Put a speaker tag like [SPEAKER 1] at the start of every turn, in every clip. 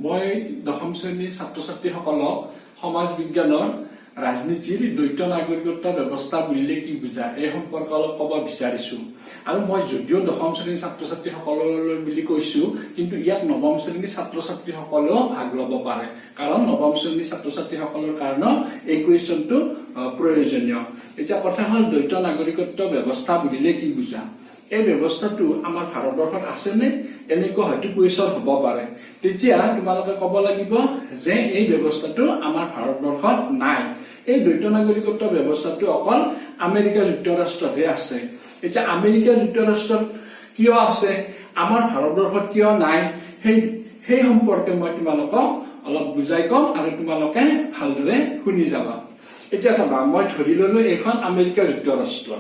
[SPEAKER 1] মই দশম শ্ৰেণীৰ ছাত্ৰ ছাত্ৰীসকলক সমাজ বিজ্ঞানৰ ৰাজনীতিৰ দ্বৈত নাগৰিকত্ব ব্যৱস্থা বুলিলে কি বুজায় এই সম্পৰ্কে অলপ ক'ব বিচাৰিছো। আৰু মই যদিও দশম শ্ৰেণীৰ ছাত্ৰ ছাত্ৰীসকললৈ বুলি কৈছো, কিন্তু ইয়াত নৱম শ্ৰেণীৰ ছাত্ৰ ছাত্ৰীসকলেও ভাগ ল'ব পাৰে, কাৰণ নৱম শ্ৰেণীৰ ছাত্ৰ ছাত্ৰীসকলৰ কাৰণে এই কুৱেশ্যনটো প্ৰয়োজনীয়। এতিয়া কথা হ'ল দ্বৈত নাগৰিকত্ব ব্যৱস্থা বুলিলে কি বুজা। এই ব্যৱস্থাটো আমাৰ ভাৰতবৰ্ষত আছেনে, এনেকুৱা হয়তো কুৱেশ্যন হ'ব পাৰে। তেতিয়া তোমালোকে ক'ব লাগিব যে এই ব্যৱস্থাটো আমাৰ ভাৰতবৰ্ষত নাই। এই দ্বৈত নাগৰিকত্ব ব্যৱস্থাটো অকল আমেৰিকা যুক্তৰাষ্ট্ৰতহে আছে। এতিয়া আমেৰিকা যুক্তৰাষ্ট্ৰত কিয় আছে, আমাৰ ভাৰতবৰ্ষত কিয় নাই, সেই সম্পৰ্কে মই তোমালোকক অলপ বুজাই কম আৰু তোমালোকে ভালদৰে শুনি যাবা। এতিয়া চাবা, মই ধৰি ললো এইখন আমেৰিকা যুক্তৰাষ্ট্ৰ।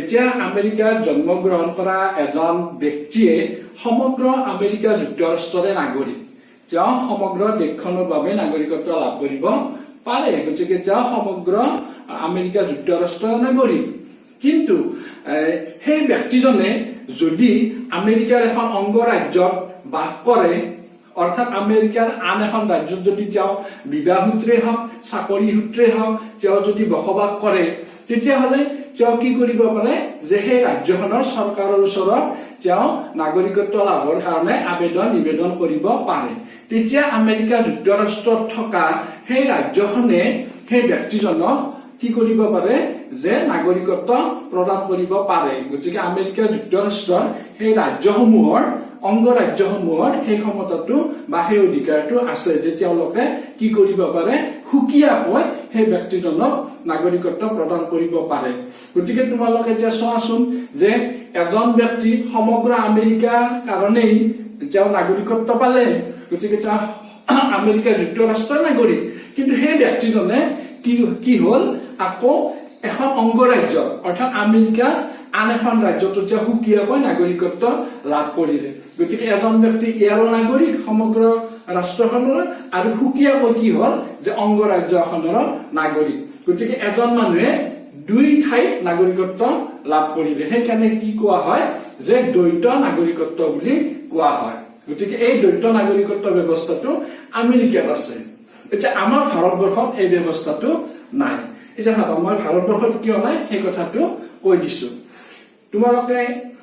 [SPEAKER 1] এতিয়া আমেৰিকাত জন্মগ্ৰহণ কৰা এজন ব্যক্তিয়ে সমগ্ৰ আমেৰিকা যুক্তৰাষ্ট্ৰৰে নাগৰিক। তেওঁ সমগ্ৰ দেশখনৰ বাবে নাগৰিকত্ব লাভ কৰিব পাৰে, গতিকে তেওঁ সমগ্ৰ আমেৰিকা যুক্তৰাষ্ট্ৰৰ নাগৰিক। কিন্তু সেই ব্যক্তিজনে যদি আমেৰিকাৰ এখন অংগৰাজ্যত বাস কৰে, অৰ্থাৎ আমেৰিকাৰ আন এখন ৰাজ্যত যদি তেওঁ বিবাহ সূত্ৰে হওক, চাকৰি সূত্ৰে হওক তেওঁ যদি বসবাস কৰে, তেতিয়াহ'লে তেওঁ কি কৰিব পাৰে যে সেই ৰাজ্যখনৰ চৰকাৰৰ ওচৰত তেওঁ নাগৰিকত্ব লাভৰ কাৰণে নিবেদন কৰিব পাৰে। তেতিয়া আমেৰিকা যুক্তৰাষ্ট্ৰত থকা সেই ৰাজ্যখনে সেই ব্যক্তিজনক কি কৰিব পাৰে যে নাগৰিকত্ব প্ৰদান কৰিব পাৰে। গতিকে আমেৰিকা যুক্তৰাষ্ট্ৰৰ সেই ৰাজ্যসমূহৰ অংগৰাজ্যসমূহৰ সেই ক্ষমতাটো বা সেই অধিকাৰটো আছে যে তেওঁলোকে কি কৰিব পাৰে, সুকীয়াকৈ সেই ব্যক্তিজনক নাগৰিকত্ব প্ৰদান কৰিব পাৰে। গতিকে তোমালোকে এতিয়া চোৱাচোন যে এজন ব্যক্তি সমগ্ৰ আমেৰিকাৰ কাৰণেই তেওঁ নাগৰিকত্ব পালে, গতিকে তেওঁ আমেৰিকা যুক্তৰাষ্ট্ৰৰ নাগৰিক। কিন্তু সেই ব্যক্তিজনে কি হ'ল, আকৌ এখন অংগৰাজ্য অৰ্থাৎ আমেৰিকাৰ আন এখন ৰাজ্যতো তেওঁ সুকীয়াকৈ নাগৰিকত্ব লাভ কৰিলে। গতিকে এজন ব্যক্তি ইয়াৰো নাগৰিক সমগ্ৰ ৰাষ্ট্ৰখনৰ, আৰু সুকীয়াকৈ কি হ'ল যে অংগৰাজ্য এখনৰ নাগৰিক। গতিকে এজন মানুহে দুই ঠাইত নাগৰিকত্ব লাভ কৰিলে, সেইকাৰণে কি কোৱা হয় যে দ্বৈত নাগৰিকত্ব বুলি কোৱা হয়। গতিকে এই দ্বৈত নাগৰিকত্ব ব্যৱস্থাটো আমেৰিকাত আছে। এতিয়া আমাৰ ভাৰতবৰ্ষত এই ব্যৱস্থাটো নাই। এতিয়া চাবা, মই ভাৰতবৰ্ষত কিয় নাই সেই কথাটো কৈ দিছো। তোমালোকে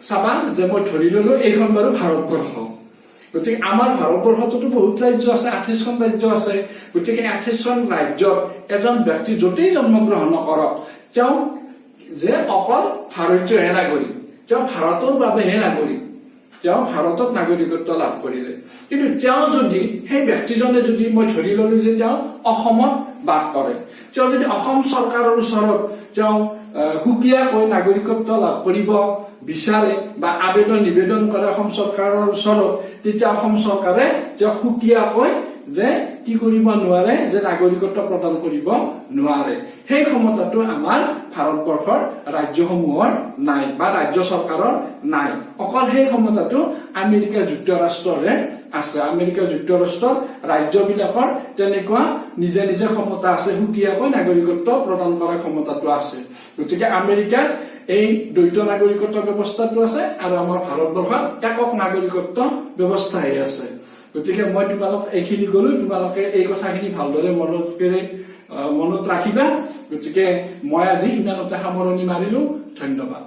[SPEAKER 1] চাবা যে মই ধৰি ললো এইখন বাৰু ভাৰতবৰ্ষ। গতিকে আমাৰ ভাৰতবৰ্ষতো বহুত ৰাজ্য আছে, 28খন ৰাজ্য আছে। গতিকে 28খন ৰাজ্যত এজন ব্যক্তি যতেই জন্মগ্ৰহণ নকৰক, তেওঁ যে অকল ভাৰতীয়হে নাগৰিক, তেওঁ ভাৰতৰ বাবেহে নাগৰিক, তেওঁ ভাৰতত নাগৰিকত্ব লাভ কৰিলে। কিন্তু তেওঁ যদি সেই ব্যক্তিজনে যদি মই ধৰি ললো যে তেওঁ অসমত বাস কৰে, তেওঁ যদি অসম চৰকাৰৰ ওচৰত তেওঁ সুকীয়াকৈ নাগৰিকত্ব লাভ কৰিব বিচাৰে বা নিবেদন কৰে অসম চৰকাৰৰ ওচৰত, তেতিয়া অসম চৰকাৰে তেওঁ সুকীয়াকৈ যে কি কৰিব নোৱাৰে, যে নাগৰিকত্ব প্ৰদান কৰিব নোৱাৰে। সেই ক্ষমতাটো আমাৰ ভাৰতবৰ্ষৰ ৰাজ্যসমূহৰ নাই বা ৰাজ্য চৰকাৰৰ নাই। অকল সেই ক্ষমতাটো আমেৰিকা যুক্তৰাষ্ট্ৰৰে আছে। আমেৰিকা যুক্তৰাষ্ট্ৰৰ ৰাজ্যবিলাকৰ তেনেকুৱা নিজে নিজে ক্ষমতা আছে, সুকীয়াকৈ নাগৰিকত্ব প্ৰদান কৰাৰ ক্ষমতাটো আছে। গতিকে আমেৰিকাত এই দ্বৈত নাগৰিকত্ব ব্যৱস্থাটো আছে, আৰু আমাৰ ভাৰতবৰ্ষত একক নাগৰিকত্ব ব্যৱস্থাহে আছে। গতিকে মই তোমালোক এইখিনি কলো, তোমালোকে এই কথাখিনি ভালদৰে মনত ৰাখিবা। গতিকে মই আজি ইমানতে সামৰণি মাৰিলো। ধন্যবাদ।